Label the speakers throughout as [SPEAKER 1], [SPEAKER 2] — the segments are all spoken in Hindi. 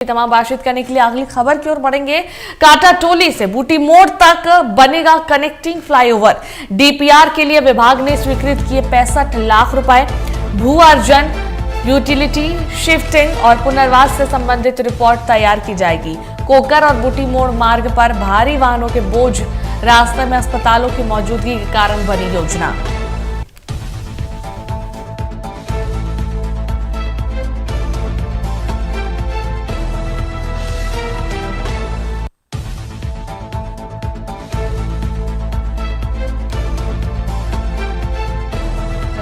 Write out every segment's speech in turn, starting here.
[SPEAKER 1] तमाम बातचीत करने के लिए अगली खबर की ओर बढ़ेंगे। काटा टोली से बूटी मोड़ तक बनेगा कनेक्टिंग फ्लाईओवर। डीपीआर के लिए विभाग ने स्वीकृत किए 65 लाख रुपए। भू अर्जन, यूटिलिटी शिफ्टिंग और पुनर्वास से संबंधित रिपोर्ट तैयार की जाएगी। कोकर और बूटी मोड़ मार्ग पर भारी वाहनों के बोझ, रास्ते में अस्पतालों की मौजूदगी के कारण बनी योजना।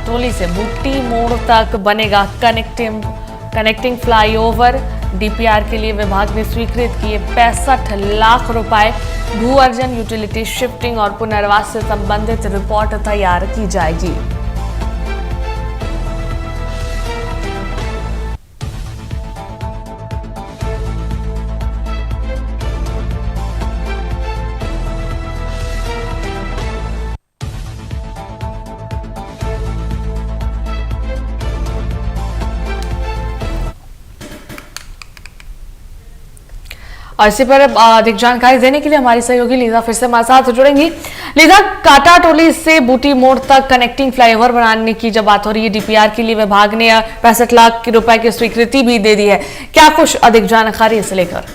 [SPEAKER 1] टोली से बूटी मोड़ तक बनेगा कनेक्टिंग फ्लाईओवर। डीपीआर के लिए विभाग ने स्वीकृत किए 65 लाख रुपए। भू अर्जन, यूटिलिटी शिफ्टिंग और पुनर्वास से संबंधित रिपोर्ट तैयार की जाएगी। और इसी पर अधिक जानकारी देने के लिए हमारी सहयोगी लीजा फिर से हमारे साथ जुड़ेंगी। लीजा, काटा टोली से बूटी मोड़ तक कनेक्टिंग फ्लाईओवर बनाने की जब बात हो रही है, डीपीआर के लिए विभाग ने 65 लाख रुपए की स्वीकृति भी दे दी है। क्या कुछ अधिक जानकारी इसे लेकर?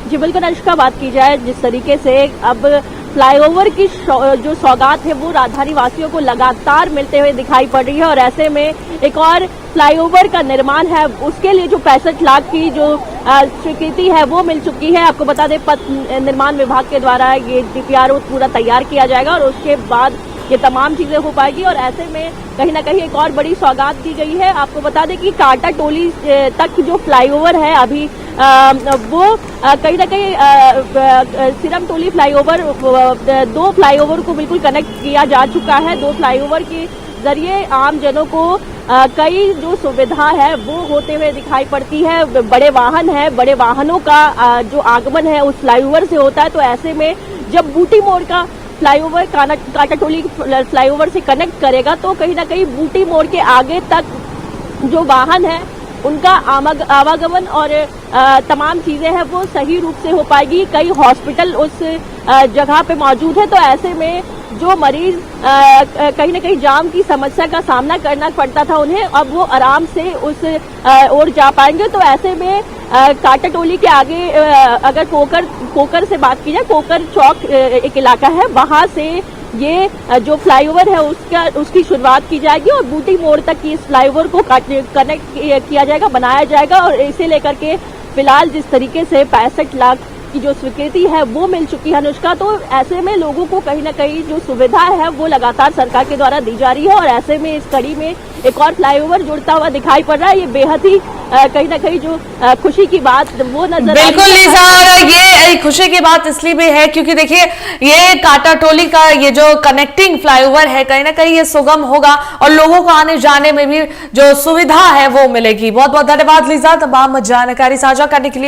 [SPEAKER 2] जी बिल्कुल अनुष्का, बात की जाए जिस तरीके से अब फ्लाईओवर की जो सौगात है वो राजधानी वासियों को लगातार मिलते हुए दिखाई पड़ रही है और ऐसे में एक और फ्लाईओवर का निर्माण है, उसके लिए जो 65 लाख की जो स्वीकृति है वो मिल चुकी है। आपको बता दें, पथ निर्माण विभाग के द्वारा ये डीपीआर पूरा तैयार किया जाएगा और उसके बाद ये तमाम चीजें हो पाएगी और ऐसे में कहीं ना कहीं एक और बड़ी सौगात दी गई है। आपको बता दें कि काटा टोली तक जो फ्लाईओवर है अभी वो कहीं ना कहीं सिरम टोली फ्लाईओवर, 2 फ्लाईओवर को बिल्कुल कनेक्ट किया जा चुका है। 2 फ्लाईओवर के जरिए आम जनों को कई जो सुविधा है वो होते हुए दिखाई पड़ती है। बड़े वाहन है, बड़े वाहनों का जो आगमन है उस फ्लाईओवर से होता है। तो ऐसे में जब बूटी मोड़ का फ्लाईओवर काटा टोली फ्लाईओवर से कनेक्ट करेगा तो कहीं ना कहीं बूटी मोड़ के आगे तक जो वाहन है उनका आवागमन और तमाम चीजें हैं वो सही रूप से हो पाएगी। कई हॉस्पिटल उस जगह पे मौजूद है तो ऐसे में जो मरीज कहीं ना कहीं जाम की समस्या का सामना करना पड़ता था उन्हें, अब वो आराम से उस ओर जा पाएंगे। तो ऐसे में काटा टोली के आगे अगर कोकर से बात की जाए, कोकर चौक एक इलाका है, वहां से ये जो फ्लाईओवर है उसकी शुरुआत की जाएगी और बूटी मोड़ तक की इस फ्लाईओवर को कनेक्ट किया जाएगा, बनाया जाएगा। और इसे लेकर के फिलहाल जिस तरीके से 65 लाख की जो स्वीकृति है वो मिल चुकी है अनुष्का, तो ऐसे में लोगों को कहीं ना कहीं जो सुविधा है वो लगातार सरकार के द्वारा दी जा रही है और ऐसे में इस कड़ी में एक और फ्लाईओवर जुड़ता हुआ दिखाई पड़ रहा है। ये बेहद ही कहीं ना कहीं जो खुशी की बात वो नजर
[SPEAKER 1] बिल्कुल लीजा, और ये खुशी की बात इसलिए भी है क्योंकि देखिए ये काटा टोली का ये जो कनेक्टिंग फ्लाईओवर है कहीं ना कहीं ये सुगम होगा और लोगों को आने जाने में भी जो सुविधा है वो मिलेगी। बहुत बहुत धन्यवाद लीजा तमाम जानकारी साझा करने के लिए।